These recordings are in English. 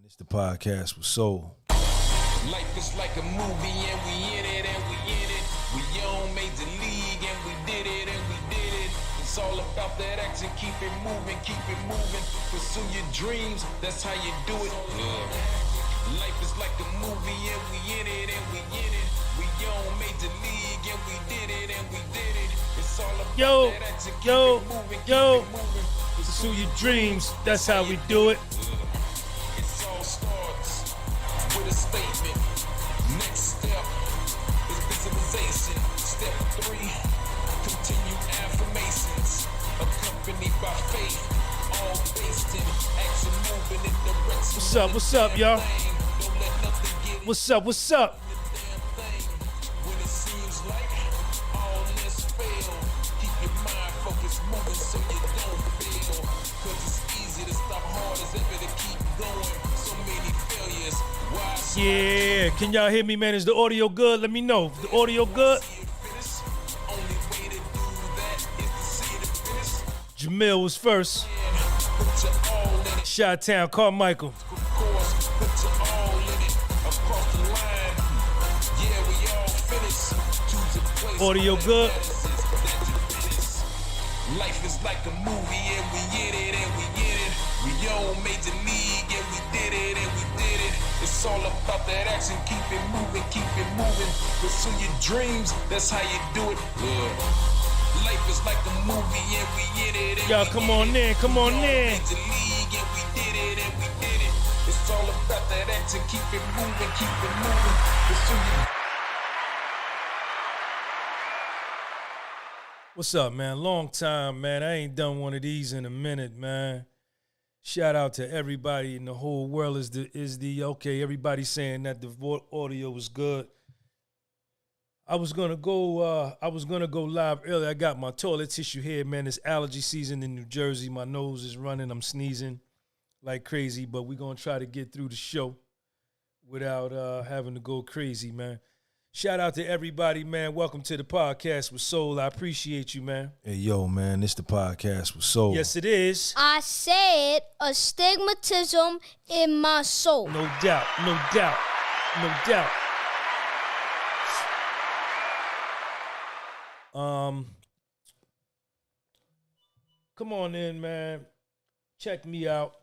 It's the podcast with Soul. Life is like a movie and we in it and we in it. We on Major League and we did it and we did it. It's all about that action, keep it moving, keep it moving. Pursue your dreams, that's how you do it. Life is like a movie and we in it and we in it. We on Major League and we did it and we did it. It's all about that action, keep it moving, keep it moving. Pursue your dreams, that's how we do it. It all starts with a statement. Next step is visualization. Step 3, continue affirmations. Accompanied by faith, all based in action, moving in direction. What's up, y'all? What's up? When it seems like all is failed, keep your mind focused, moving so you don't fail. Cause it's easy to stop, hard as ever to keep going. So many failures, why so Yeah, can y'all hear me, man? Is the audio good? Let me know. Is the audio good? only way to do that is to see the finish. Jamil was first. Put your all in it, Chi-Town, Carmichael. of course. Put your all in it, across the line. Yeah, we all finished. Choose a place. Audio good? Life is like a movie and we in it and we in it. We on Major League and we did it and we did it. It's all about that action, keep it moving, keep it moving. Pursue your dreams, that's how you do it. Life is like a movie and we in it and Y'all we come in on it. in, come on We in. Major League and we did it and we did it. It's all about that action, keep it moving, keep it moving. Pursue your What's up, man? Long time, man. I ain't done one of these in a minute, man. Shout out to everybody in the whole world. Okay, everybody's saying that the audio was good. I was gonna go live earlier. I got my toilet tissue here, man. It's allergy season in New Jersey. My nose is running. I'm sneezing like crazy, but we're gonna try to get through the show without having to go crazy, man. Shout out to everybody, man. Welcome to the podcast with Soul. I appreciate you, man. Hey, yo, man, it's the podcast with Soul. Yes, it is. I said astigmatism in my soul. No doubt. No doubt. No doubt. Come on in, man. Check me out.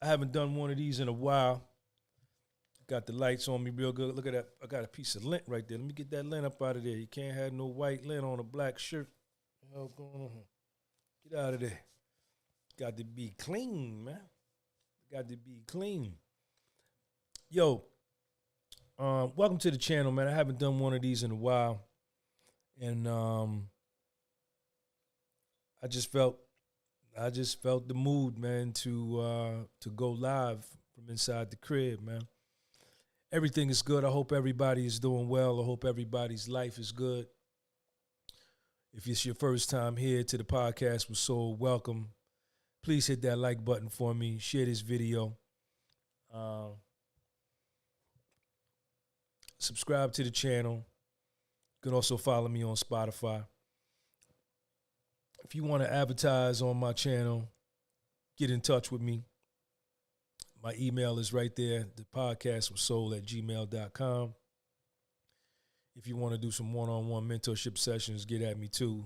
I haven't done one of these in a while. Got the lights on me real good. Look at that. I got a piece of lint right there. Let me get that lint up out of there. You can't have no white lint on a black shirt. What the hell's going on? Get out of there. Got to be clean, man. Got to be clean. Yo, welcome to the channel, man. I haven't done one of these in a while. And I just felt the mood, man, to go live from inside the crib, man. Everything is good. I hope everybody is doing well. I hope everybody's life is good. If it's your first time here to the podcast with Soul, welcome. Please hit that like button for me. Share this video. Subscribe to the channel. You can also follow me on Spotify. If you want to advertise on my channel, get in touch with me. My email is right there, thepodcastwithsoul@gmail.com. If you want to do some one-on-one mentorship sessions, get at me too.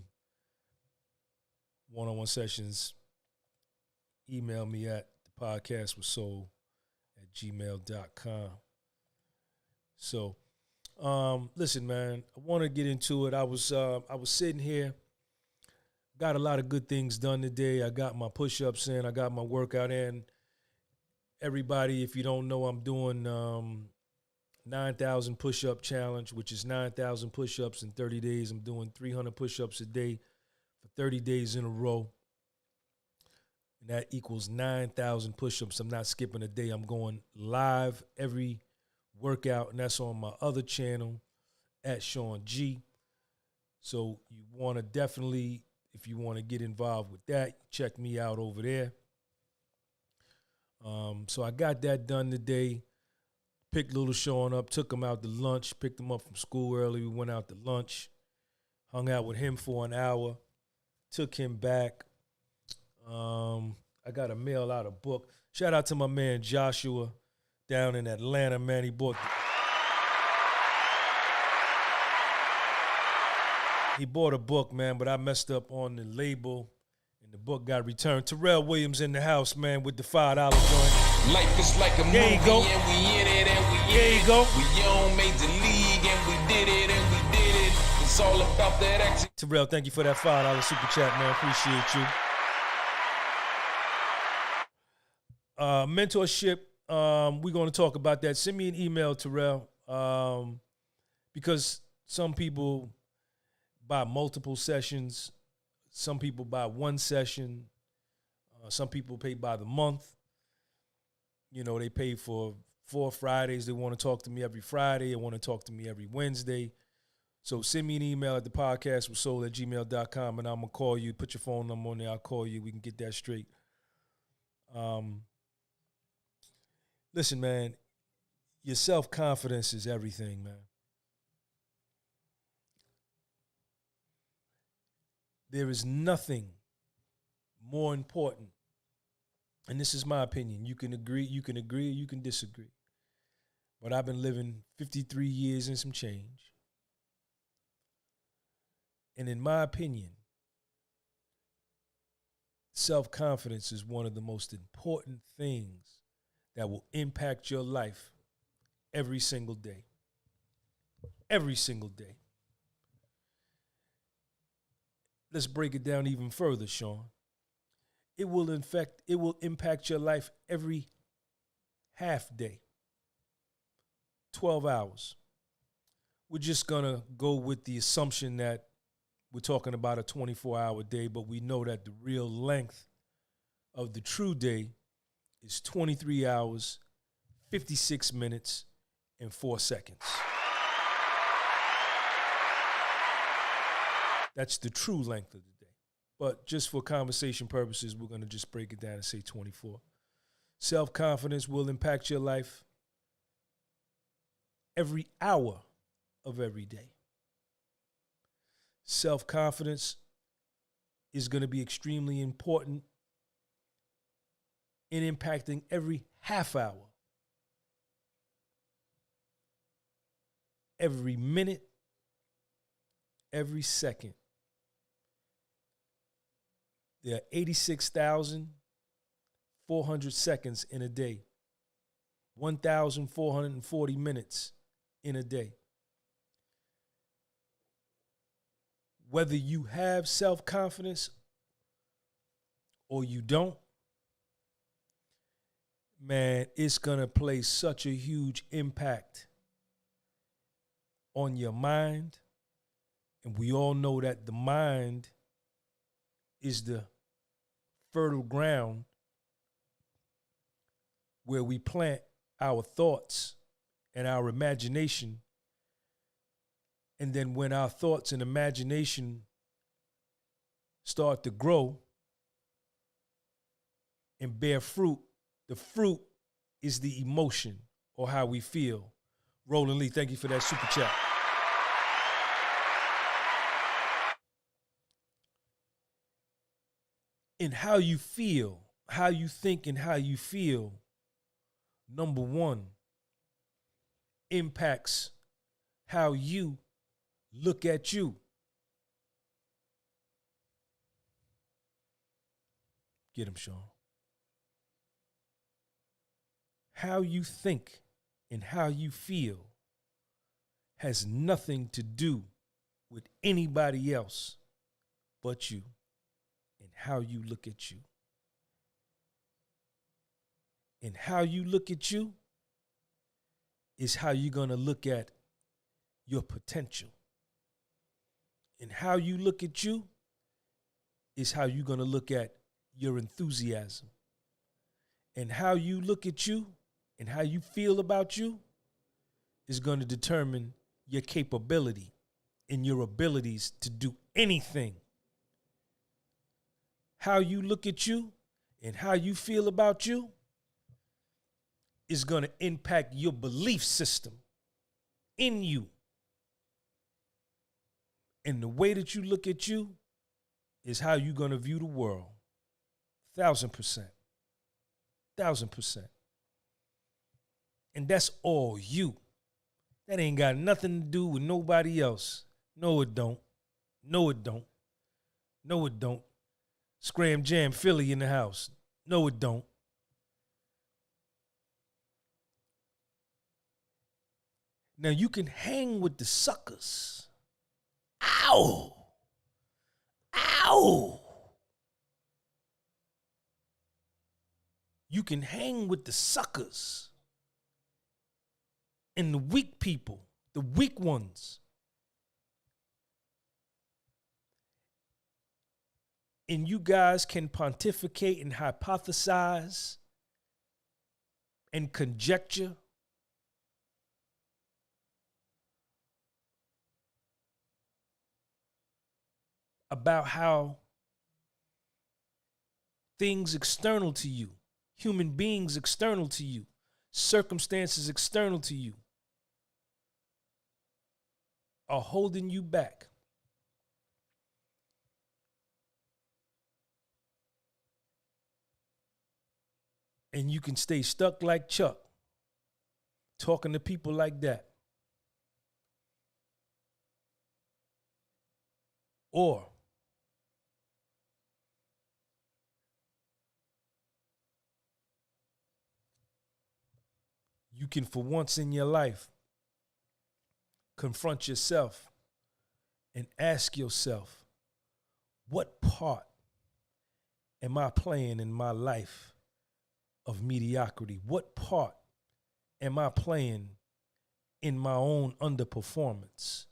One-on-one sessions, email me at thepodcastwithsoul@gmail.com. So, listen, man, I want to get into it. I was sitting here, got a lot of good things done today. I got my push-ups in, I got my workout in. Everybody, if you don't know, I'm doing 9,000 push-up challenge, which is 9,000 push-ups in 30 days. I'm doing 300 push-ups a day for 30 days in a row. And that equals 9,000 push-ups. I'm not skipping a day. I'm going live every workout, and that's on my other channel at Sean G. So you want to definitely, if you want to get involved with that, check me out over there. So I got that done today. Picked Little Sean up, took him out to lunch, picked him up from school early. We went out to lunch, hung out with him for an hour, took him back. I I got to mail out a book. Shout out to my man Joshua down in Atlanta, man. He bought a book, man, but I messed up on the label, and the book got returned. Terrell Williams in the house, man, with the $5 joint. Life is like a movie, There you go. and we in it, and we There in you it. go. We on Major League, and we did it, and we did it. It's all about that action. Terrell, thank you for that $5 super chat, man. Appreciate you. Mentorship, we're going to talk about that. Send me an email, Terrell, because some people buy multiple sessions. Some people buy one session. Some people pay by the month. You know, they pay for 4 Fridays. They want to talk to me every Friday. They want to talk to me every Wednesday. So send me an email at thepodcastwithsoul@gmail.com, and I'm going to call you. Put your phone number on there. I'll call you. We can get that straight. Listen, man, your self-confidence is everything, man. There is nothing more important, and this is my opinion. You can agree, or you can disagree. But I've been living 53 years and some change. And in my opinion, self-confidence is one of the most important things that will impact your life every single day. Every single day. Let's break it down even further, Sean. It will impact your life every half day. 12 hours. We're just gonna go with the assumption that we're talking about a 24-hour day, but we know that the real length of the true day is 23 hours, 56 minutes, and 4 seconds. That's the true length of the day. But just for conversation purposes, we're going to just break it down and say 24. Self-confidence will impact your life every hour of every day. Self-confidence is going to be extremely important in impacting every half hour, every minute, every second. There are 86,400 seconds in a day, 1,440 minutes in a day. Whether you have self-confidence or you don't, man, it's going to play such a huge impact on your mind. And we all know that the mind is the fertile ground where we plant our thoughts and our imagination. And then when our thoughts and imagination start to grow and bear fruit, the fruit is the emotion or how we feel. Roland Lee, thank you for that super chat. And how you feel, how you think and how you feel, number one, impacts how you look at you. Get him, Sean. How you think and how you feel has nothing to do with anybody else but you and how you look at you. And how you look at you is how you're going to look at your potential. And how you look at you is how you're going to look at your enthusiasm. And how you look at you and how you feel about you is going to determine your capability and your abilities to do anything. How you look at you and how you feel about you is going to impact your belief system in you. And the way that you look at you is how you're going to view the world. 1,000%. 1,000%. And that's all you. That ain't got nothing to do with nobody else. No, it don't. No, it don't. No, it don't. Scram Jam Philly in the house. No, it don't. Now you can hang with the suckers. Ow! Ow! You can hang with the suckers and the weak people, the weak ones. And you guys can pontificate and hypothesize and conjecture about how things external to you, human beings external to you, circumstances external to you are holding you back. And you can stay stuck like Chuck, talking to people like that. Or you can, for once in your life, confront yourself and ask yourself, what part am I playing in my life of mediocrity? What part am I playing in my own underperformance?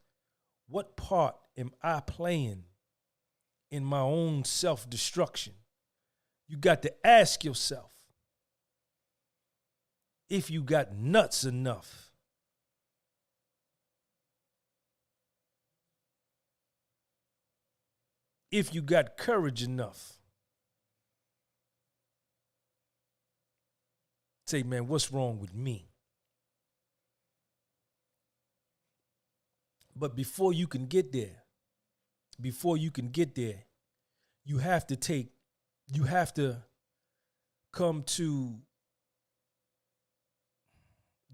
What part am I playing in my own self-destruction? You got to ask yourself if you got nuts enough if you got courage enough. Say, man, what's wrong with me? But before you can get there, you have to come to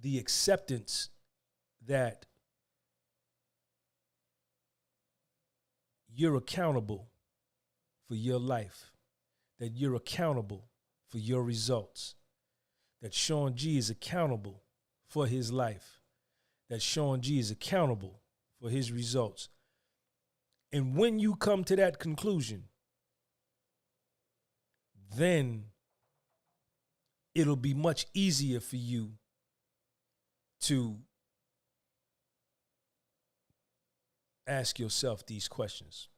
the acceptance that you're accountable for your life, that you're accountable for your results, that Sean G is accountable for his life, that Sean G is accountable for his results. And when you come to that conclusion, then it'll be much easier for you to ask yourself these questions.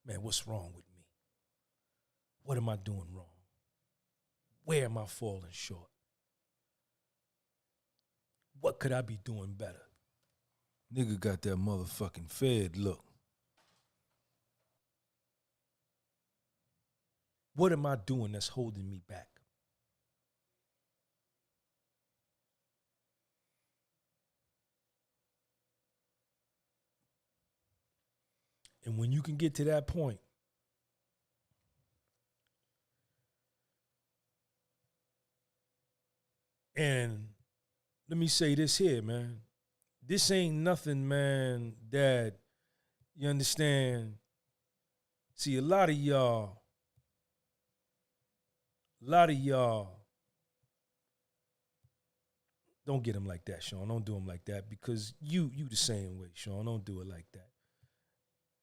Man, what's wrong with me? What am I doing wrong? Where am I falling short? What could I be doing better? Nigga got that motherfucking Fed look. What am I doing that's holding me back? And when you can get to that point, and let me say this here, man. This ain't nothing, man, that, you understand. See, a lot of y'all, don't get them like that, Sean. Don't do them like that, because you the same way, Sean. Don't do it like that.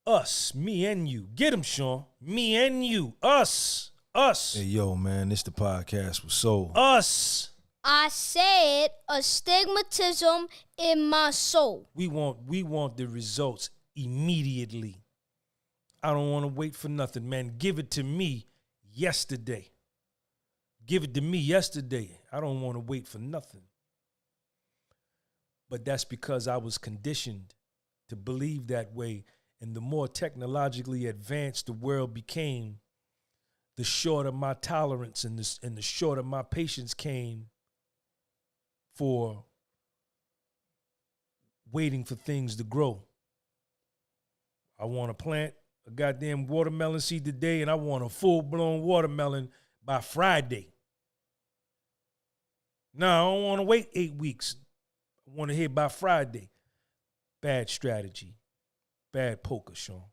Us, me and you. Get them, Sean. Me and you. Us. Hey, yo, man, this the podcast with Soul. Us. I said astigmatism in my soul. We want the results immediately. I don't want to wait for nothing, man. Give it to me yesterday. Give it to me yesterday. I don't want to wait for nothing. But that's because I was conditioned to believe that way. And the more technologically advanced the world became, the shorter my tolerance and the shorter my patience came for waiting for things to grow. I want to plant a goddamn watermelon seed today, and I want a full-blown watermelon by Friday. No, I don't want to wait 8 weeks. I want to hit by Friday. Bad strategy. Bad poker, Sean.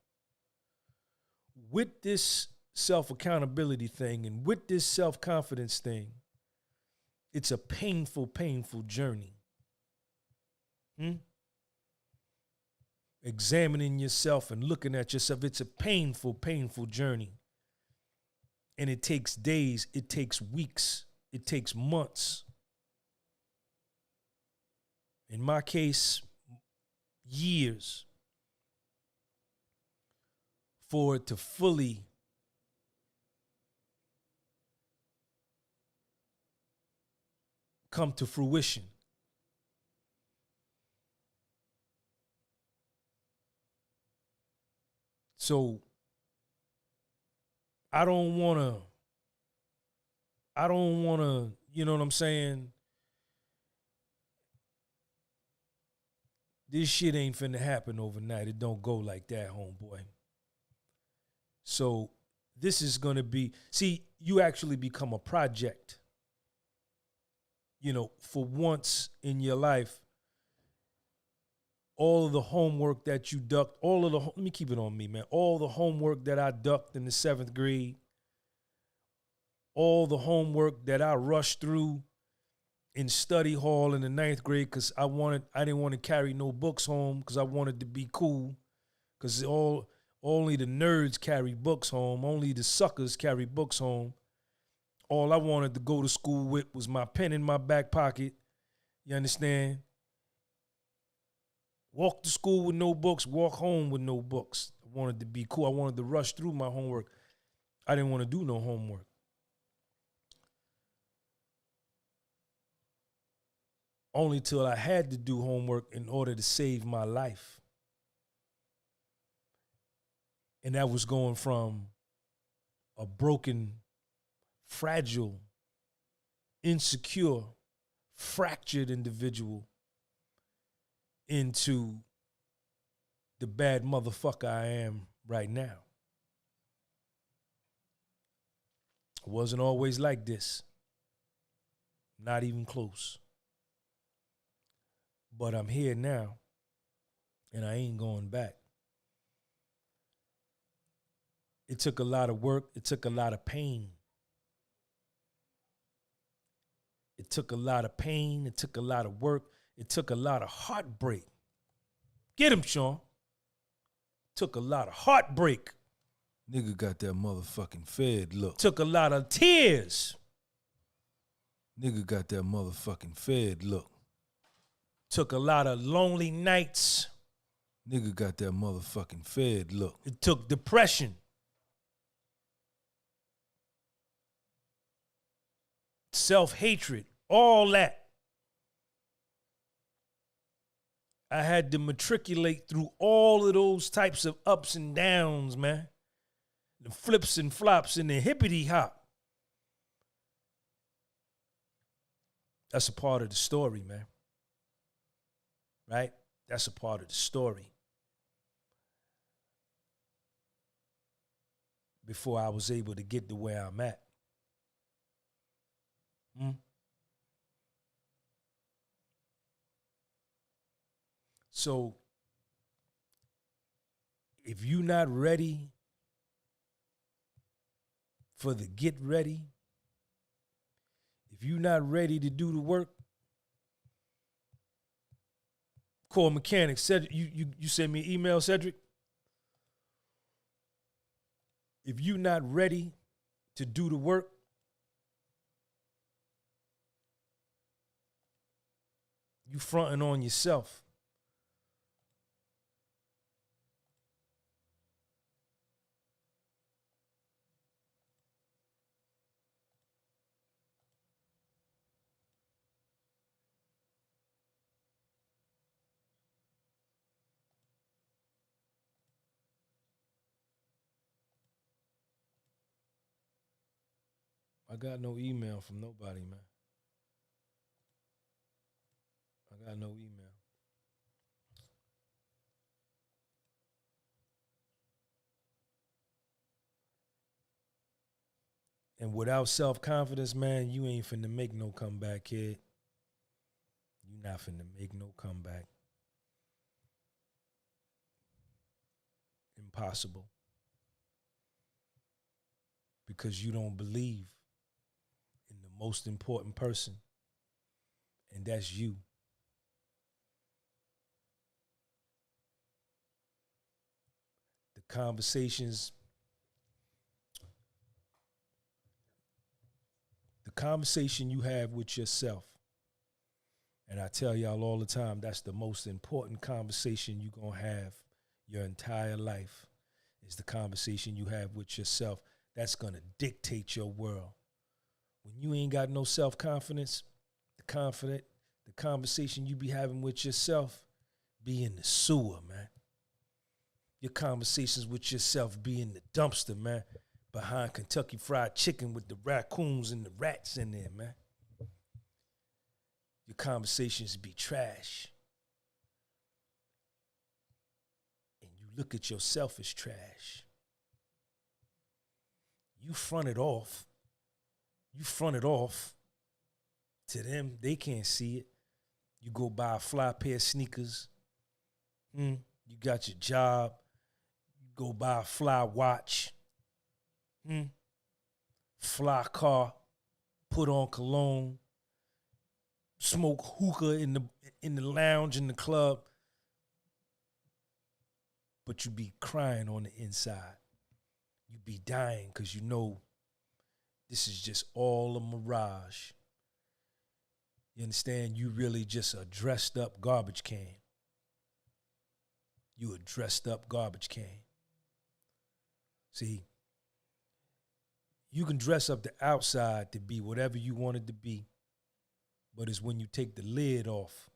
With this self-accountability thing and with this self-confidence thing, it's a painful, painful journey. Examining yourself and looking at yourself, it's a painful, painful journey. And it takes days, it takes weeks, it takes months. In my case, years for it to fully come to fruition. So I don't want to, you know what I'm saying? This shit ain't finna happen overnight. It don't go like that, homeboy. So this is going to be, see, you actually become a project. You know, for once in your life, all of the homework that you ducked, let me keep it on me, man. All the homework that I ducked in the 7th grade, all the homework that I rushed through in study hall in the 9th grade because I didn't want to carry no books home because I wanted to be cool because only the nerds carry books home. Only the suckers carry books home. All I wanted to go to school with was my pen in my back pocket. You understand? Walk to school with no books, walk home with no books. I wanted to be cool. I wanted to rush through my homework. I didn't want to do no homework. Only till I had to do homework in order to save my life. And that was going from a broken, fragile, insecure, fractured individual into the bad motherfucker I am right now. It wasn't always like this. Not even close. But I'm here now, and I ain't going back. It took a lot of work. It took a lot of pain. It took a lot of pain. It took a lot of work. It took a lot of heartbreak. Get him, Sean. Took a lot of heartbreak. Nigga got that motherfucking Fed look. Took a lot of tears. Nigga got that motherfucking Fed look. Took a lot of lonely nights. Nigga got that motherfucking Fed look. It took depression. Self-hatred. All that. I had to matriculate through all of those types of ups and downs, man. The flips and flops and the hippity hop. That's a part of the story, man. Right? That's a part of the story. Before I was able to get to where I'm at. So, if you're not ready for the get ready, if you're not ready to do the work, call mechanics. Cedric, you send me an email, Cedric. If you're not ready to do the work, you fronting on yourself. I got no email from nobody, man. I got no email. And without self-confidence, man, you ain't finna make no comeback, kid. You're not finna make no comeback. Impossible. Because you don't believe in the most important person, and that's you. The conversation you have with yourself, and I tell y'all all the time, that's the most important conversation you're going to have your entire life, is the conversation you have with yourself. That's going to dictate your world. When you ain't got no self-confidence, the conversation you be having with yourself be in the sewer, man. Your conversations with yourself be in the dumpster, man, behind Kentucky Fried Chicken with the raccoons and the rats in there, man. Your conversations be trash. And you look at yourself as trash. You front it off. To them, they can't see it. You go buy a fly pair of sneakers. You got your job. You go buy a fly watch. Fly car. Put on cologne. Smoke hookah in the lounge in the club. But you be crying on the inside. You be dying because you know this is just all a mirage. You understand? You really just a dressed up garbage can. You a dressed up garbage can. See, you can dress up the outside to be whatever you want it to be, but it's when you take the lid off.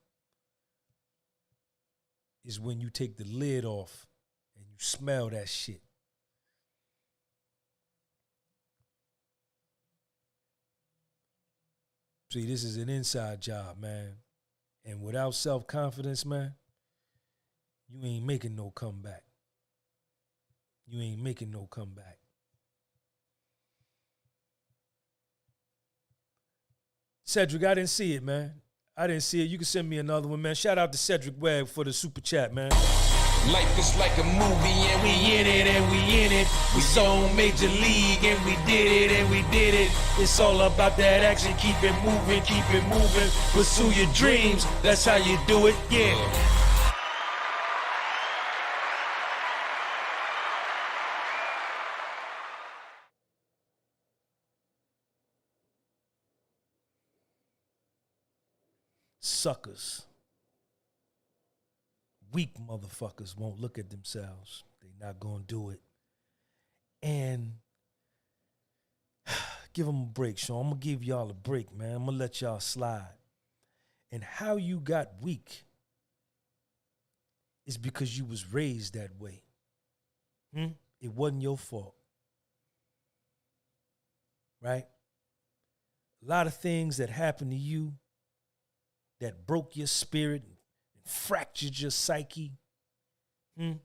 It's when you take the lid off and you smell that shit. See, this is an inside job, man. And without self-confidence, man, you ain't making no comeback. You ain't making no comeback. Cedric, I didn't see it, man. I didn't see it. You can send me another one, man. Shout out to Cedric Webb for the super chat, man. Life is like a movie and we in it and we in it. We so Major League and we did it and we did it. It's all about that action. Keep it moving, keep it moving. Pursue your dreams. That's how you do it, yeah. Suckers. Weak motherfuckers won't look at themselves. They not gonna do it. And give them a break, Sean. I'm gonna give y'all a break, man. I'm gonna let y'all slide. And how you got weak is because you was raised that way. It wasn't your fault. Right? A lot of things that happened to you that broke your spirit and fractured your psyche, and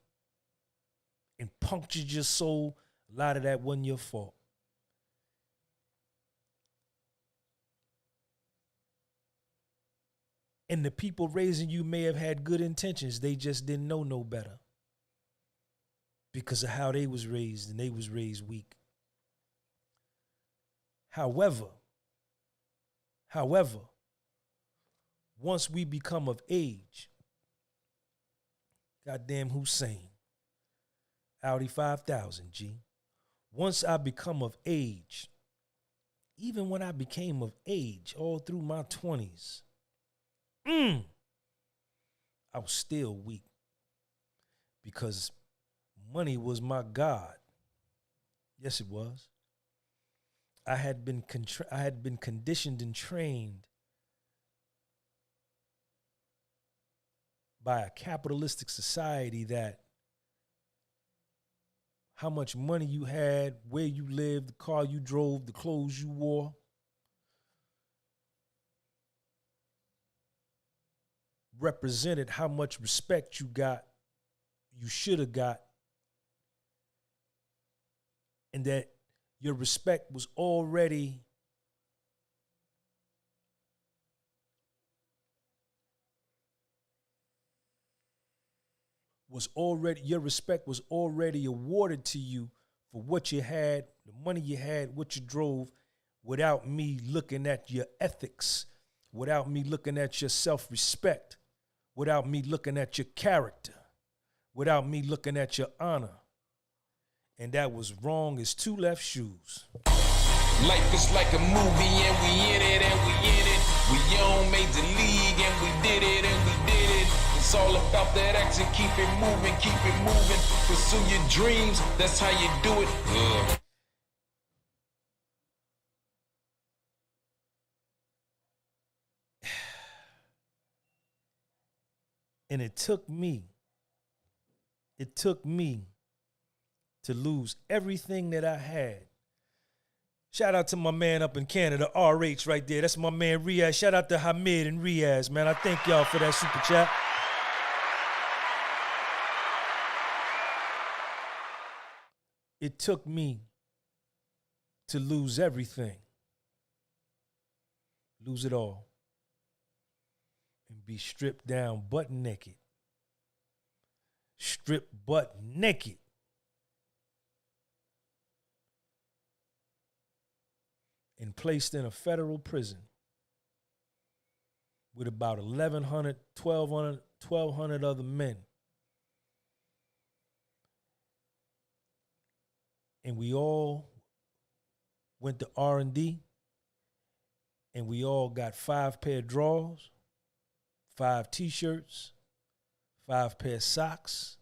punctured your soul, a lot of that wasn't your fault. And the people raising you may have had good intentions. They just didn't know no better because of how they was raised, and they was raised weak. However, once we become of age, goddamn Hussein, Audi 5000, G. Once I become of age, even when I became of age all through my 20s, I was still weak because money was my God. Yes, it was. I had been conditioned and trained by a capitalistic society that how much money you had, where you lived, the car you drove, the clothes you wore, represented how much respect you got, you should have got, and that your respect was already your respect was already awarded to you for what you had, the money you had, what you drove, without me looking at your ethics, without me looking at your self-respect, without me looking at your character, without me looking at your honor. And that was wrong as two left shoes. Life is like a movie and we in it and we in it. We on major league and we did it and we did it. It's all about that action, keep it moving, pursue your dreams, that's how you do it. And it took me to lose everything that I had. Shout out to my man up in Canada, RH right there. That's my man Riaz. Shout out to Hamid and Riaz, man. I thank y'all for that super chat. It took me to lose everything. Lose it all. And be stripped down butt naked. Stripped butt naked. And placed in a federal prison with about 1,200 other men. And we all went to R&D, and we all got 5 pair of drawers, 5 t-shirts, 5 pair of socks,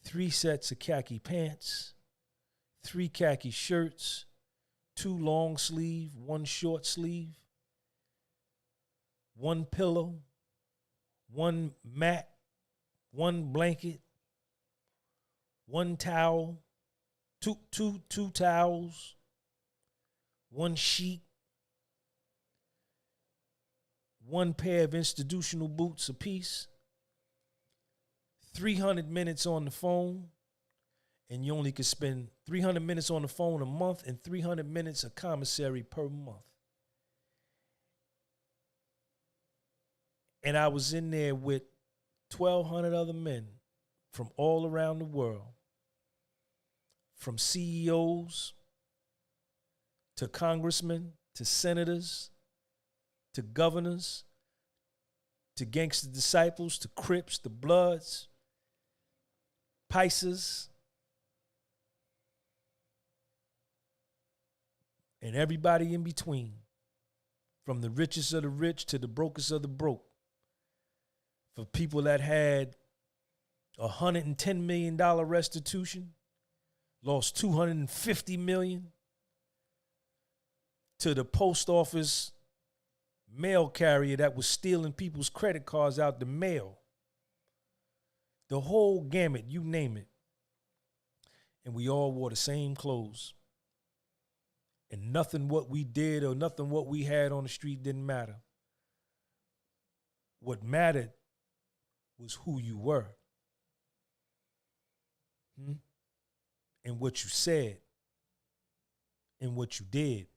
3 sets of khaki pants, 3 khaki shirts, 2 long sleeve, 1 short sleeve, 1 pillow, 1 mat, 1 blanket, 1 towel, two towels, 1 sheet, 1 pair of institutional boots apiece, 300 minutes on the phone, and you only could spend 300 minutes on the phone a month and 300 minutes of commissary per month. And I was in there with 1,200 other men from all around the world, from CEOs to congressmen to senators to governors to gangster disciples to Crips to Bloods, Pisces, and everybody in between, from the richest of the rich to the brokest of the broke. For people that had $110 million restitution, lost $250 million, to the post office mail carrier that was stealing people's credit cards out the mail. The whole gamut, you name it. And we all wore the same clothes. And nothing what we did or nothing what we had on the street didn't matter. What mattered was who you were. And what you said. And what you did.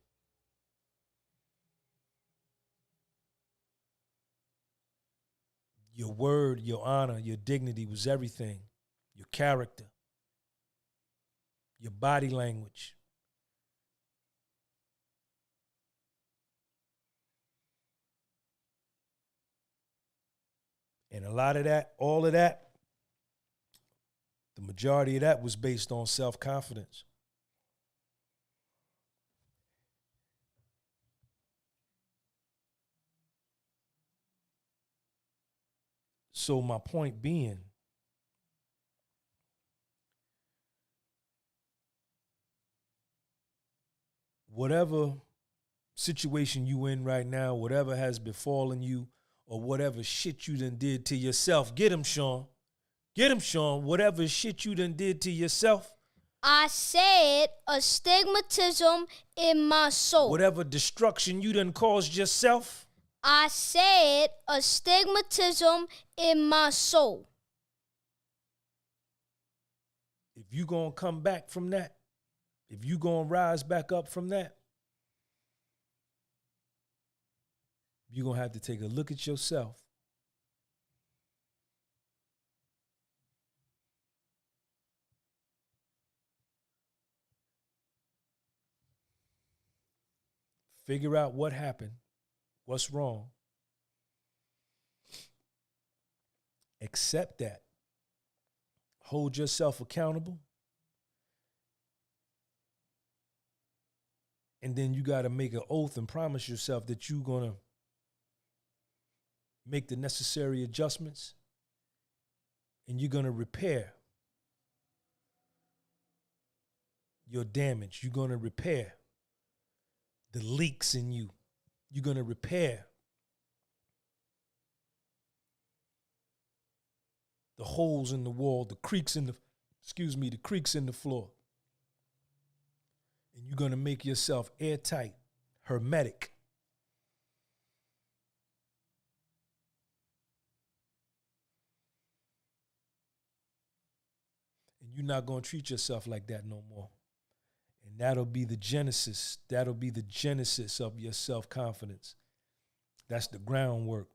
Your word, your honor, your dignity was everything. Your character. Your body language. And a lot of that, all of that, the majority of that was based on self-confidence. So my point being, whatever situation you in right now, whatever has befallen you, or whatever shit you done did to yourself, get him, Sean. Get him, Sean. Whatever shit you done did to yourself. I said astigmatism in my soul. Whatever destruction you done caused yourself. I said astigmatism in my soul. If you gonna come back from that, if you gonna rise back up from that, you're gonna have to take a look at yourself Figure out what happened, what's wrong. Accept that. Hold yourself accountable. And then you got to make an oath and promise yourself that you're going to make the necessary adjustments and you're going to repair your damage. You're going to repair the leaks in you. You're going to repair the holes in the wall, the creaks in the floor. And you're going to make yourself airtight, hermetic. And you're not going to treat yourself like that no more. And that'll be the genesis. That'll be the genesis of your self-confidence. That's the groundwork.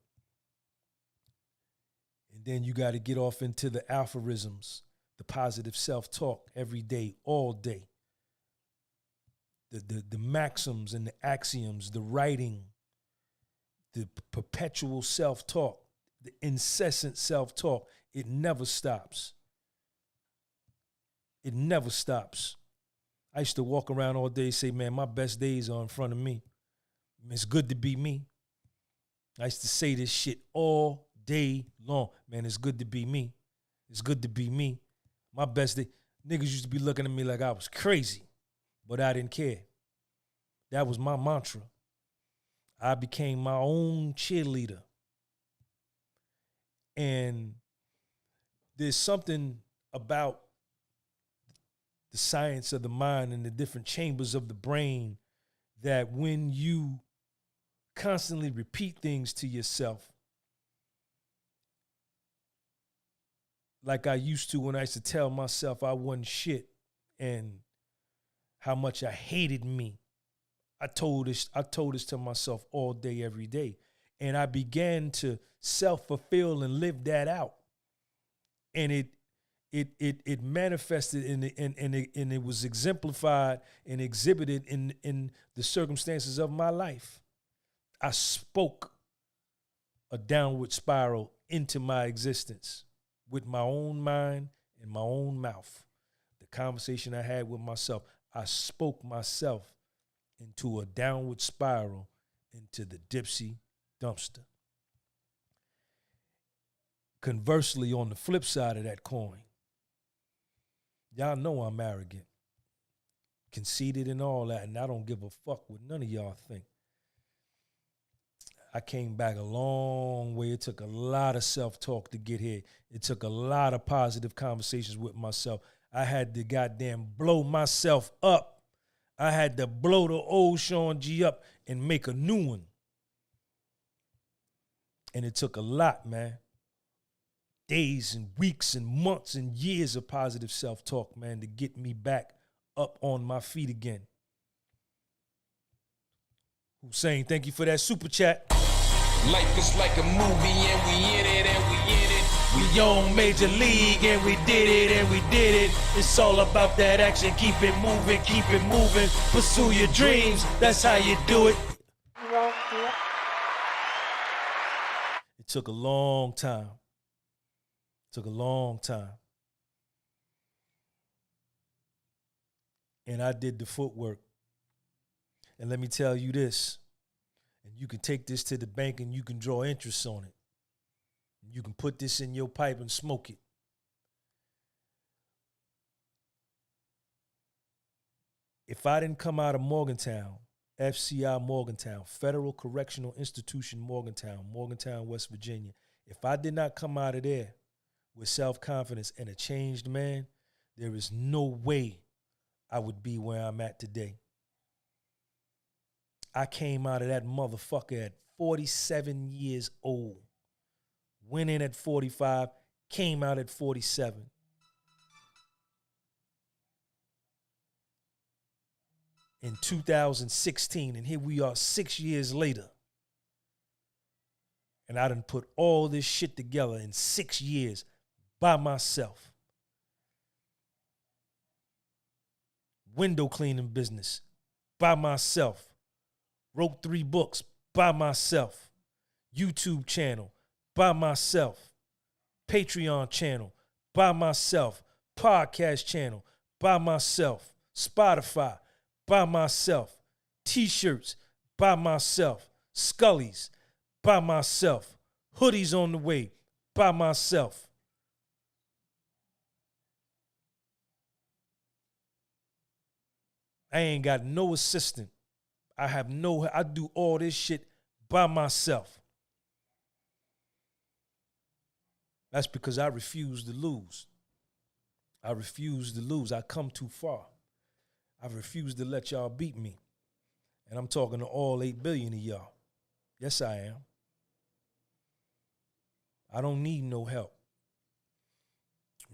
And then you got to get off into the aphorisms, the positive self-talk every day, all day. The maxims and the axioms, the writing, the perpetual self-talk, the incessant self-talk. It never stops. It never stops. I used to walk around all day and say, man, my best days are in front of me. It's good to be me. I used to say this shit all day long. Man, it's good to be me. It's good to be me. My best day. Niggas used to be looking at me like I was crazy, but I didn't care. That was my mantra. I became my own cheerleader. And there's something about the science of the mind and the different chambers of the brain that when you constantly repeat things to yourself, like I used to when I used to tell myself I wasn't shit and how much I hated me. I told this to myself all day, every day. And I began to self-fulfill and live that out. And it manifested and it was exemplified and exhibited in the circumstances of my life. I spoke a downward spiral into my existence with my own mind and my own mouth. The conversation I had with myself, I spoke myself into a downward spiral into the Dipsy dumpster. Conversely, on the flip side of that coin, y'all know I'm arrogant, conceited and all that, and I don't give a fuck what none of y'all think. I came back a long way. It took a lot of self-talk to get here. It took a lot of positive conversations with myself. I had to goddamn blow myself up. I had to blow the old Sean G up and make a new one. And it took a lot, man. Days and weeks and months and years of positive self-talk, man, to get me back up on my feet again. Hussein, thank you for that super chat. Life is like a movie and we in it and we in it. We on Major League and we did it and we did it. It's all about that action. Keep it moving, keep it moving. Pursue your dreams. That's how you do it. It took a long time. Took a long time. And I did the footwork. And let me tell you this, and you can take this to the bank and you can draw interest on it. You can put this in your pipe and smoke it. If I didn't come out of Morgantown, FCI Morgantown, Federal Correctional Institution Morgantown, West Virginia, if I did not come out of there with self-confidence and a changed man, there is no way I would be where I'm at today. I came out of that motherfucker at 47 years old. Went in at 45, came out at 47. In 2016, and here we are 6 years later. And I done put all this shit together in 6 years by myself. Window cleaning business by myself. Wrote 3 books by myself. YouTube channel by myself. Patreon channel by myself. Podcast channel by myself. Spotify by myself. T-shirts by myself. Scullies by myself. Hoodies on the way by myself. I ain't got no assistant. I do all this shit by myself. That's because I refuse to lose. I refuse to lose. I come too far. I refuse to let y'all beat me. And I'm talking to all 8 billion of y'all. Yes, I am. I don't need no help.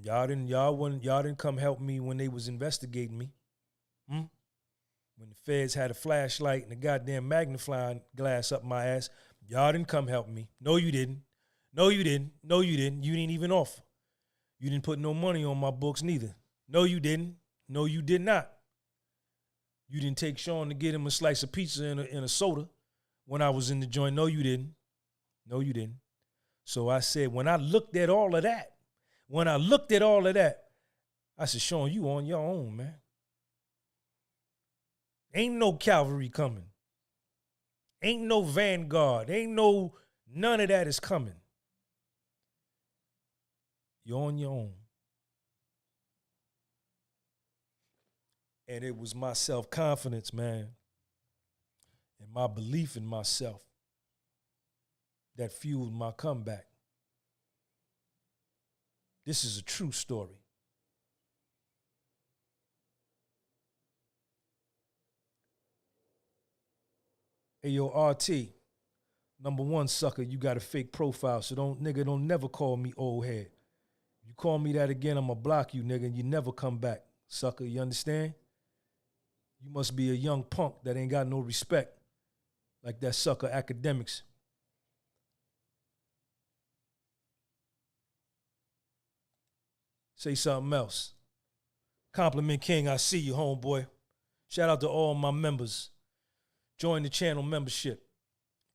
Y'all didn't come help me when they was investigating me. When the feds had a flashlight and a goddamn magnifying glass up my ass, y'all didn't come help me. No, you didn't. No, you didn't. No, you didn't. You didn't even offer. You didn't put no money on my books neither. No, you didn't. No, you did not. You didn't take Sean to get him a slice of pizza and a soda when I was in the joint. No, you didn't. No, you didn't. So I said, when I looked at all of that, I said, Sean, you on your own, man. Ain't no cavalry coming. Ain't no vanguard. None of that is coming. You're on your own. And it was my self-confidence, man, and my belief in myself that fueled my comeback. This is a true story. Hey, yo, RT, number one, sucker, you got a fake profile, so don't never call me old head. You call me that again, I'm going to block you, nigga, and you never come back, sucker, you understand? You must be a young punk that ain't got no respect, like that sucker academics. Say something else. Compliment King, I see you, homeboy. Shout out to all my members. Join the channel membership.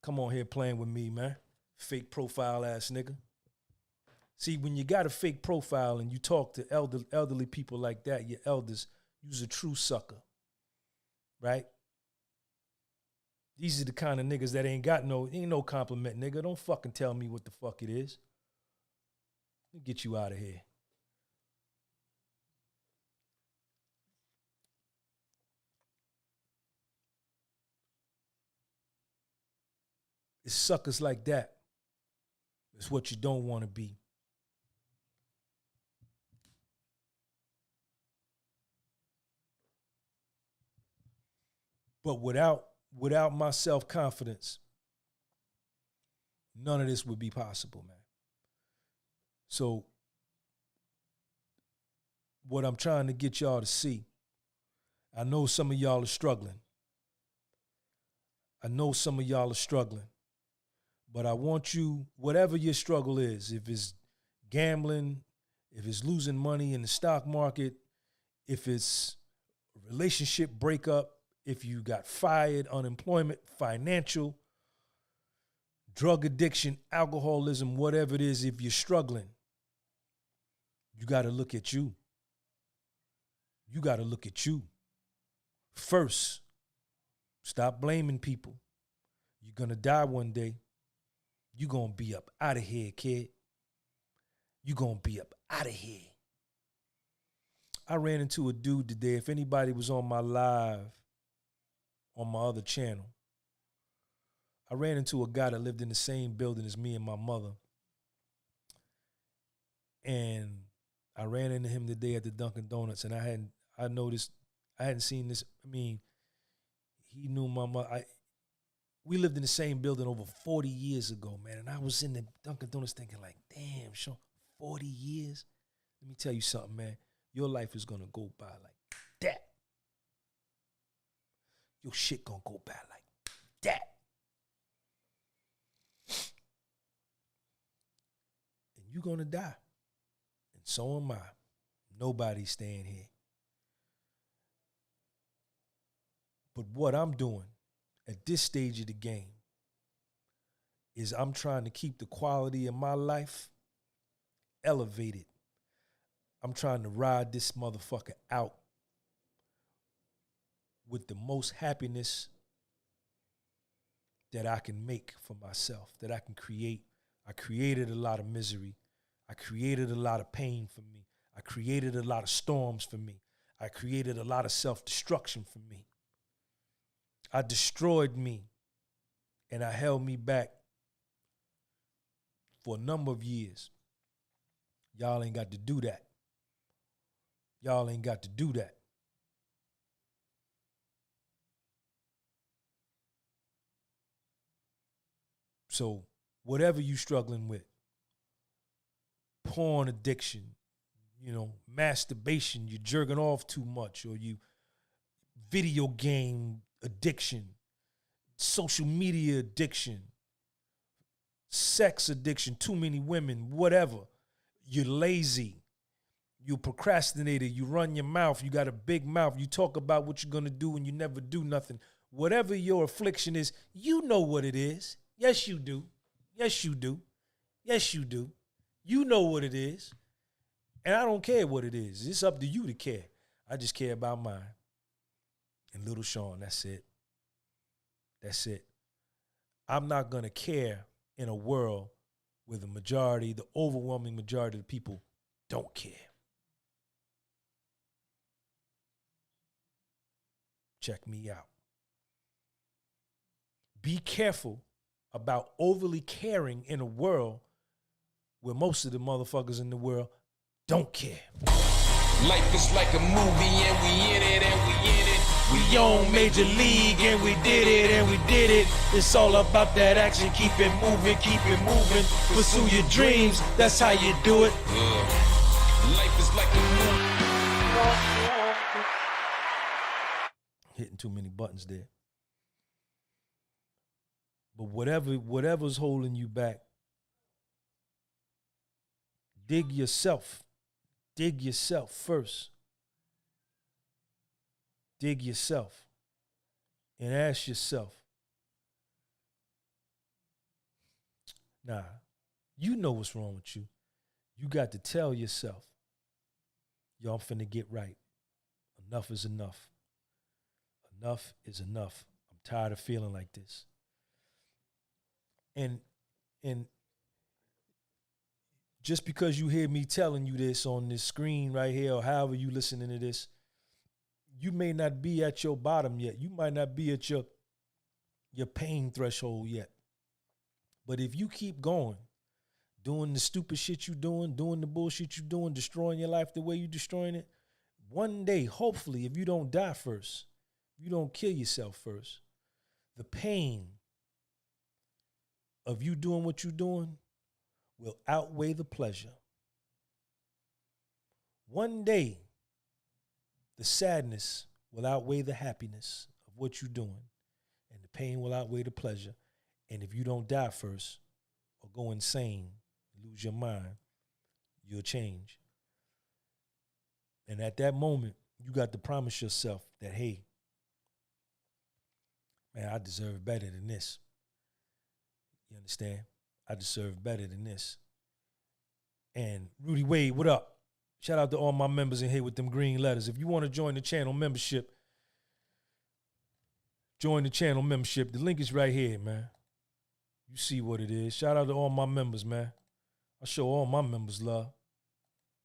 Come on here playing with me, man. Fake profile ass nigga. See, when you got a fake profile and you talk to elderly people like that, your elders, you's a true sucker. Right? These are the kind of niggas that ain't no compliment, nigga. Don't fucking tell me what the fuck it is. Let me get you out of here. It's suckers like that. It's what you don't want to be. But without my self-confidence, none of this would be possible, man. So what I'm trying to get y'all to see, I know some of y'all are struggling. But I want you, whatever your struggle is, if it's gambling, if it's losing money in the stock market, if it's a relationship breakup, if you got fired, unemployment, financial, drug addiction, alcoholism, whatever it is, if you're struggling, you got to look at you. You got to look at you. First, stop blaming people. You're going to die one day. You're going to be up out of here, kid. You're going to be up out of here. I ran into a dude today. If anybody was on my live on my other channel, I ran into a guy that lived in the same building as me and my mother. And I ran into him today at the Dunkin' Donuts, and I hadn't seen this. I mean, he knew my mother. We lived in the same building over 40 years ago, man. And I was in the Dunkin' Donuts thinking like, damn, Sean, 40 years? Let me tell you something, man. Your life is going to go by like that. Your shit going to go by like that. And you're going to die. And so am I. Nobody's staying here. But what I'm doing at this stage of the game is I'm trying to keep the quality of my life elevated. I'm trying to ride this motherfucker out with the most happiness that I can make for myself, that I can create. I created a lot of misery. I created a lot of pain for me. I created a lot of storms for me. I created a lot of self-destruction for me. I destroyed me, and I held me back for a number of years. Y'all ain't got to do that. Y'all ain't got to do that. So whatever you struggling with, porn addiction, masturbation, you're jerking off too much, or you video game addiction, social media addiction, sex addiction, too many women, whatever. You're lazy. You procrastinator. You run your mouth. You got a big mouth. You talk about what you're going to do and you never do nothing. Whatever your affliction is, you know what it is. Yes, you do. Yes, you do. Yes, you do. You know what it is. And I don't care what it is. It's up to you to care. I just care about mine. And little Sean, that's it. That's it. I'm not going to care in a world where the overwhelming majority of the people don't care. Check me out. Be careful about overly caring in a world where most of the motherfuckers in the world don't care. Life is like a movie and we in it and we in it. We on Major League and we did it and we did it. It's all about that action. Keep it moving, keep it moving. Pursue your dreams, that's how you do it. Life is like a movie. Hitting too many buttons there. But whatever's holding you back, dig yourself. Dig yourself first. Dig yourself and ask yourself, nah, you know what's wrong with you. You got to tell yourself, yo, I'm finna get right. Enough is enough. Enough is enough. I'm tired of feeling like this. And just because you hear me telling you this on this screen right here, or however you listening to this, you may not be at your bottom yet. You might not be at your pain threshold yet. But if you keep going, doing the stupid shit you doing the bullshit you doing, destroying your life the way you destroying it, one day, hopefully, if you don't die first, you don't kill yourself first, the pain of you doing what you're doing will outweigh the pleasure. One day, the sadness will outweigh the happiness of what you're doing, and the pain will outweigh the pleasure. And if you don't die first or go insane, lose your mind, you'll change. And at that moment, you got to promise yourself that, hey, man, I deserve better than this. You understand? I deserve better than this. And Rudy Wade, what up? Shout out to all my members in here with them green letters. If you want to join the channel membership, join the channel membership. The link is right here, man. You see what it is. Shout out to all my members, man. I show all my members love.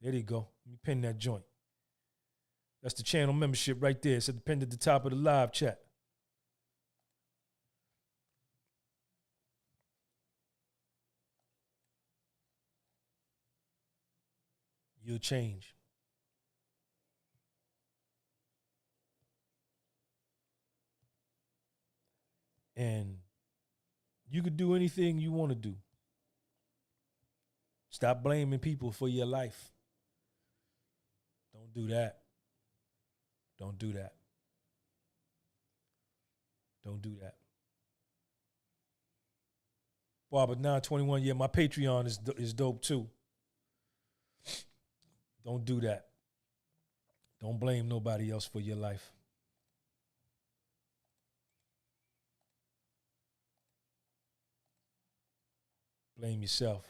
There they go. Let me pin that joint. That's the channel membership right there. It's pinned at the top of the live chat. You'll change. And you could do anything you want to do. Stop blaming people for your life. Don't do that. Don't do that. Don't do that. Barber 921, yeah, my Patreon is dope too. Don't do that. Don't blame nobody else for your life. Blame yourself.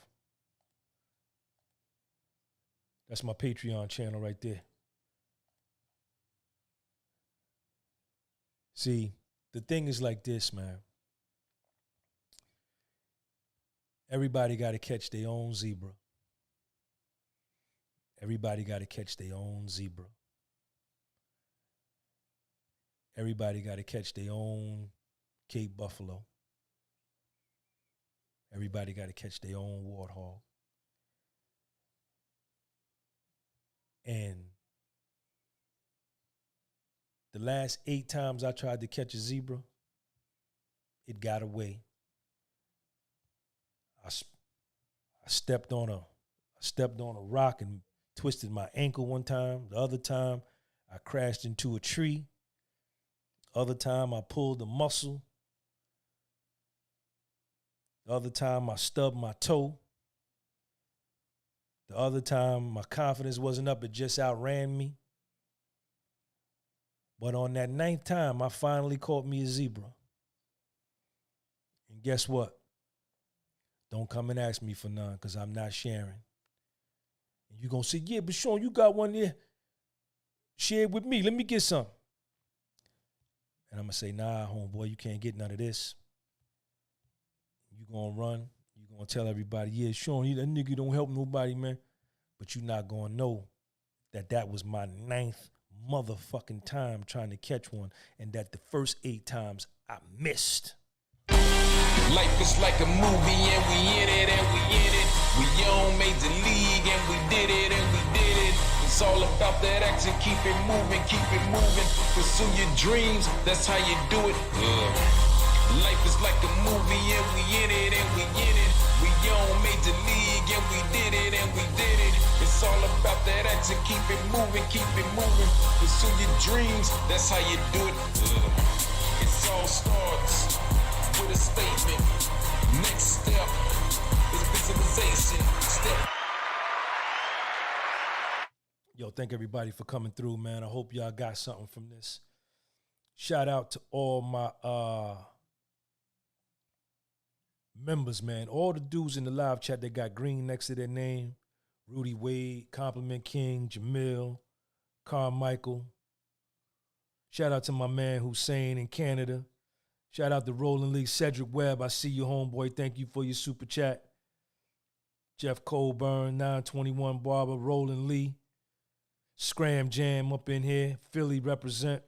That's my Patreon channel right there. See, the thing is like this, man. Everybody got to catch their own zebra. Everybody got to catch their own zebra. Everybody got to catch their own Cape Buffalo. Everybody got to catch their own warthog. And the last 8 times I tried to catch a zebra, it got away. I stepped on a rock and twisted my ankle one time. The other time, I crashed into a tree. Other time, I pulled a muscle. The other time, I stubbed my toe. The other time, my confidence wasn't up. It just outran me. But on that 9th time, I finally caught me a zebra. And guess what? Don't come and ask me for none, because I'm not sharing. And you're going to say, yeah, but Sean, you got one there. Share it with me. Let me get some. And I'm going to say, nah, homeboy, you can't get none of this. You're going to run. You're going to tell everybody, yeah, Sean, that nigga don't help nobody, man. But you're not going to know that that was my 9th motherfucking time trying to catch one, and that the first 8 times I missed. Life is like a movie and we in it and we in it. We on Major League and we did it and we did it. It's all about that action, keep it moving, pursue your dreams, that's how you do it. Life is like a movie and we in it and we in it. We on Major League and we did it and we did it. It's all about that action, keep it moving, pursue your dreams, that's how you do it. It all starts with a statement. Next step is visualization. Step. Yo, thank everybody for coming through, man. I hope y'all got something from this. Shout out to all my members, man. All the dudes in the live chat that got green next to their name. Rudy Wade, Compliment King, Jamil, Carmichael. Shout out to my man Hussein in Canada. Shout out to Rolling Lee, Cedric Webb. I see you, homeboy. Thank you for your super chat. Jeff Colburn, 921 Barber, Rolling Lee. Scram Jam up in here. Philly represent.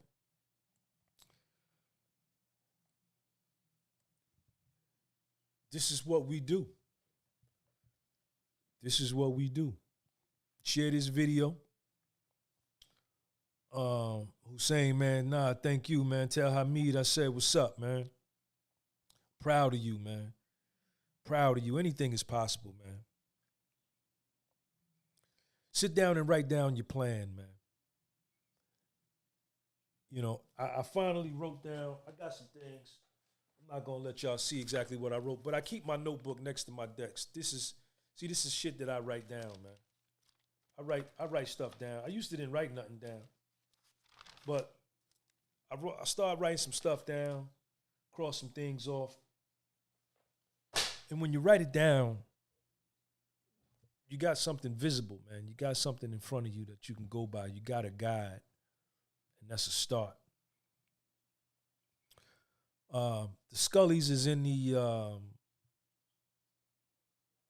This is what we do. This is what we do. Share this video. Hussein, man, nah, thank you, man. Tell Hamid I said what's up, man. Proud of you, man. Proud of you. Anything is possible, man. Sit down and write down your plan, man. You know, I finally wrote down, I got some things. I'm not going to let y'all see exactly what I wrote, but I keep my notebook next to my desk. This is shit that I write down, man. I write stuff down. I used to didn't write nothing down. But I started writing some stuff down, cross some things off. And when you write it down, you got something visible, man. You got something in front of you that you can go by. You got a guide, and that's a start. The Scully's is in the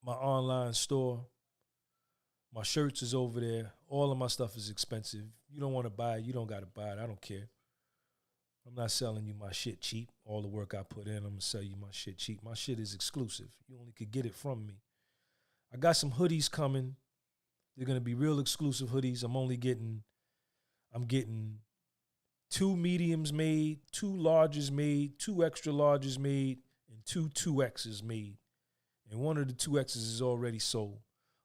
my online store. My shirts is over there. All of my stuff is expensive. You don't want to buy it, you don't got to buy it. I don't care. I'm not selling you my shit cheap. All the work I put in, I'm going to sell you my shit cheap. My shit is exclusive. You only could get it from me. I got some hoodies coming. They're going to be real exclusive hoodies. I'm getting 2 mediums made, 2 larges made, 2 extra larges made, and 2 2Xs made. And one of the 2Xs is already sold.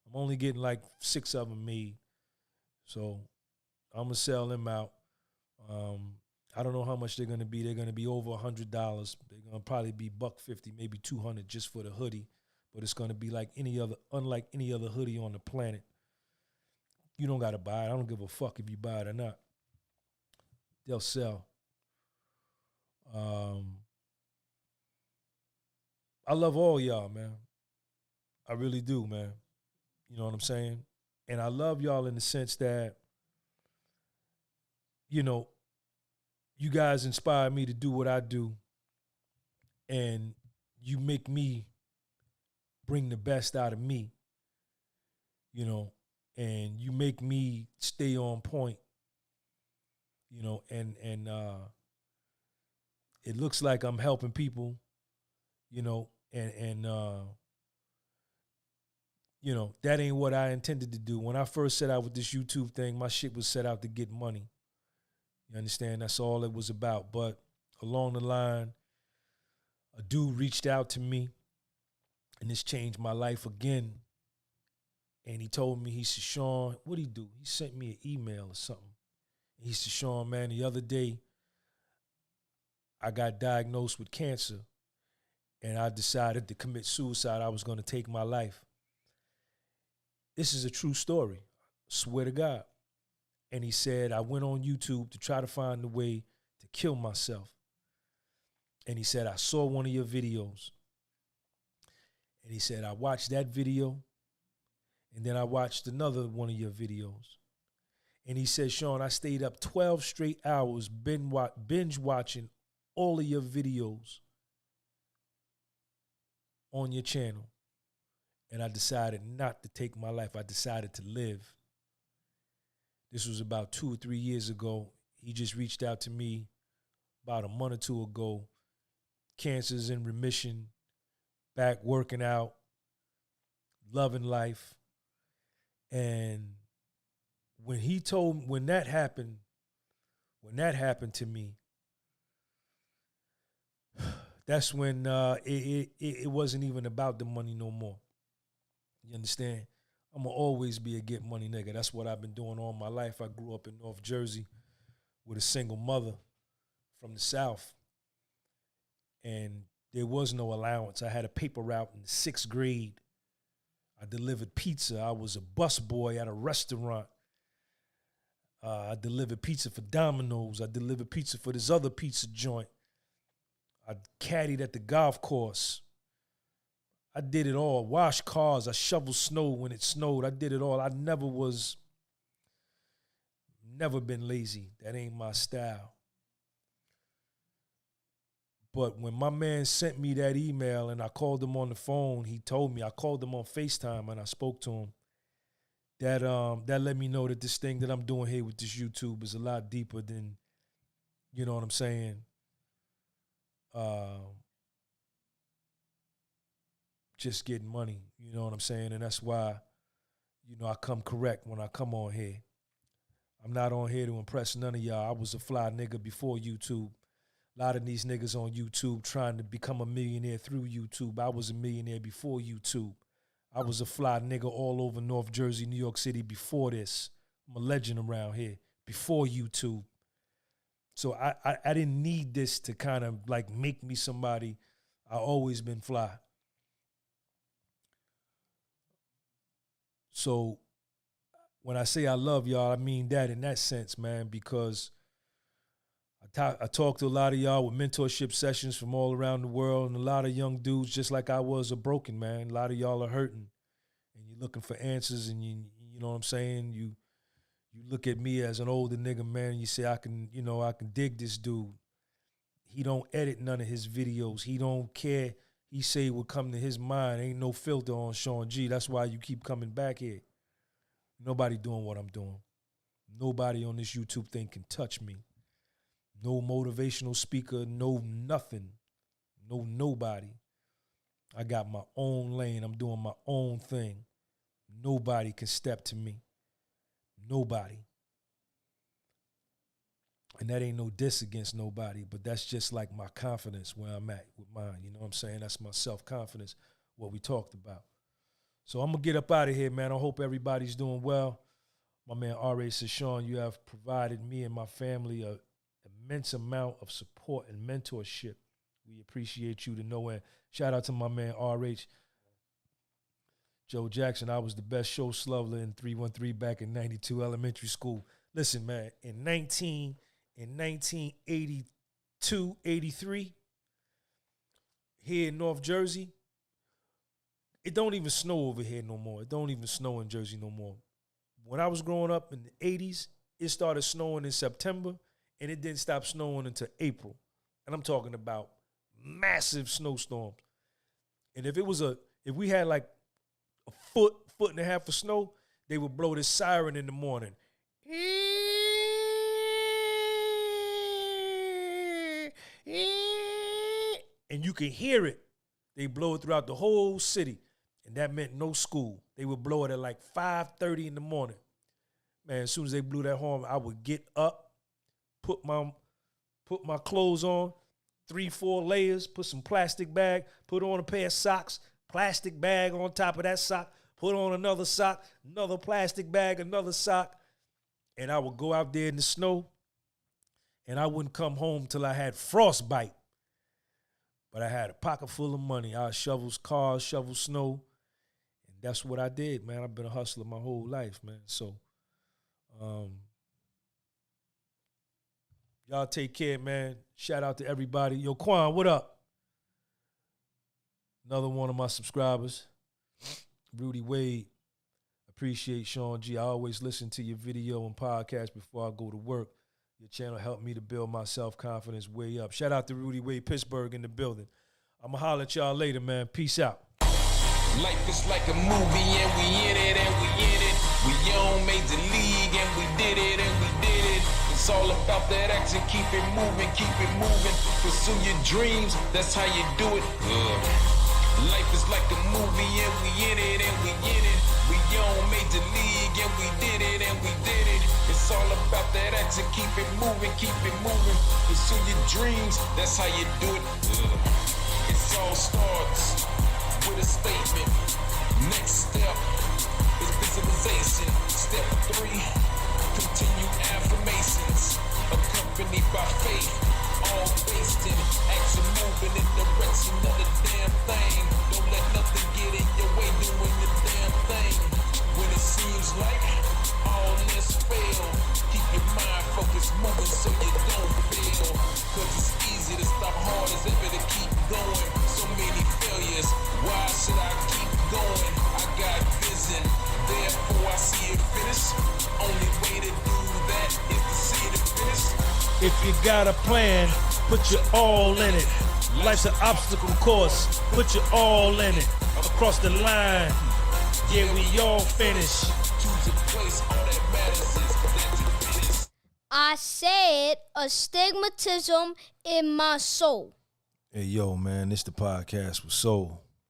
I'm only getting like 6 of them made. So I'm going to sell them out. I don't know how much they're going to be. They're going to be over $100. They're going to probably be $150, maybe $200 just for the hoodie. But it's going to be unlike any other hoodie on the planet. You don't got to buy it. I don't give a fuck if you buy it or not. They'll sell. I love all y'all, man. I really do, man. You know what I'm saying? And I love y'all in the sense that, you know, you guys inspire me to do what I do, and you make me bring the best out of me, you know, and you make me stay on point, you know, and it looks like I'm helping people, you know, and you know, that ain't what I intended to do. When I first set out with this YouTube thing, my shit was set out to get money. You understand? That's all it was about. But along the line, a dude reached out to me, and this changed my life again. And he told me, he said, Sean, what'd he do? He sent me an email or something. He said, Sean, man, the other day, I got diagnosed with cancer, and I decided to commit suicide. I was going to take my life. This is a true story, swear to God. And he said, I went on YouTube to try to find a way to kill myself. And he said, I saw one of your videos. And he said, I watched that video, and then I watched another one of your videos. And he said, Sean, I stayed up 12 straight hours binge watching all of your videos on your channel. And I decided not to take my life. I decided to live. This was about 2 or 3 years ago. He just reached out to me about a month or two ago. Cancer's in remission, back working out, loving life. And when that happened to me, that's when it wasn't even about the money no more. You understand? I'm going to always be a get money nigga. That's what I've been doing all my life. I grew up in North Jersey with a single mother from the South. And there was no allowance. I had a paper route in the 6th grade. I delivered pizza. I was a busboy at a restaurant. I delivered pizza for Domino's. I delivered pizza for this other pizza joint. I caddied at the golf course. I did it all. Washed cars. I shoveled snow when it snowed. I did it all. I never been lazy. That ain't my style. But when my man sent me that email and I called him on the phone, he told me, I called him on FaceTime and I spoke to him. That let me know that this thing that I'm doing here with this YouTube is a lot deeper than, you know what I'm saying, just getting money, you know what I'm saying? And that's why, you know, I come correct when I come on here. I'm not on here to impress none of y'all. I was a fly nigga before YouTube. A lot of these niggas on YouTube trying to become a millionaire through YouTube. I was a millionaire before YouTube. I was a fly nigga all over North Jersey, New York City before this. I'm a legend around here before YouTube. So I didn't need this to kind of like make me somebody. I always been fly. So when I say I love y'all, I mean that in that sense, man, because I talk to a lot of y'all with mentorship sessions from all around the world, and a lot of young dudes, just like I was, are broken, man. A lot of y'all are hurting, and you're looking for answers, and you know what I'm saying? You look at me as an older nigga, man, and you say, I can dig this dude. He don't edit none of his videos. He don't care. He say what come to his mind. Ain't no filter on Sean G. That's why you keep coming back here. Nobody doing what I'm doing. Nobody on this YouTube thing can touch me. No motivational speaker, no nothing. No nobody. I got my own lane. I'm doing my own thing. Nobody can step to me. Nobody. And that ain't no diss against nobody, but that's just like my confidence where I'm at with mine. You know what I'm saying? That's my self-confidence, what we talked about. So I'm going to get up out of here, man. I hope everybody's doing well. My man R.A. says, Sean, you have provided me and my family an immense amount of support and mentorship. We appreciate you to no end. Shout out to my man R.H. Joe Jackson. I was the best show sluvler in 313 back in 92 elementary school. Listen, man, in 1982, 83, here in North Jersey, It don't even snow over here no more. It don't even snow in Jersey no more. When I was growing up in the 80s, it started snowing in September, and it didn't stop snowing until April. And I'm talking about massive snowstorms. And if we had like a foot and a half of snow, they would blow this siren in the morning. And you can hear it. They blow it throughout the whole city. And that meant no school. They would blow it at like 5:30 in the morning. Man, as soon as they blew that horn, I would get up, put my clothes on, 3-4 layers, put some plastic bag, put on a pair of socks, plastic bag on top of that sock, put on another sock, another plastic bag, another sock. And I would go out there in the snow, and I wouldn't come home till I had frostbite. But I had a pocket full of money. I shovel cars, shovel snow. And that's what I did, man. I've been a hustler my whole life, man. So, y'all take care, man. Shout out to everybody. Yo, Quan, what up? Another one of my subscribers. Rudy Wade. Appreciate Sean G. I always listen to your video and podcast before I go to work. Your channel helped me to build my self-confidence way up. Shout out to Rudy Wade, Pittsburgh in the building. I'm going to holler at y'all later, man. Peace out. Life is like a movie and we in it and we in it. We on Major League and we did it and we did it. It's all about that action, keep it moving, keep it moving. Pursue your dreams, that's how you do it. Life is like a movie and we in it and we in it. We on Major League and we did it and we did it. It's all about that action, keep it moving, keep it moving. Pursue your dreams, that's how you do it. It all starts with a statement. Next step is visualization. Step 3, continue affirmations. Accompanied by faith, all based in action, moving in direction of the damn thing. Don't let nothing get in your way doing the damn thing. When it seems like all is fail, keep your mind focused, moving so you don't fail. Cause it's easy to stop, hard as ever to keep going. So many failures, why should I keep going? I got vision, therefore I see it finish. Only way to do that is to see it finish. If you got a plan, put your all in it. Life's an obstacle course, put your all in it. Across the line, yeah, we all finish. Choose a place, all that matters is that you finish. I said astigmatism in my soul. Hey, yo, man, this the podcast with Soul.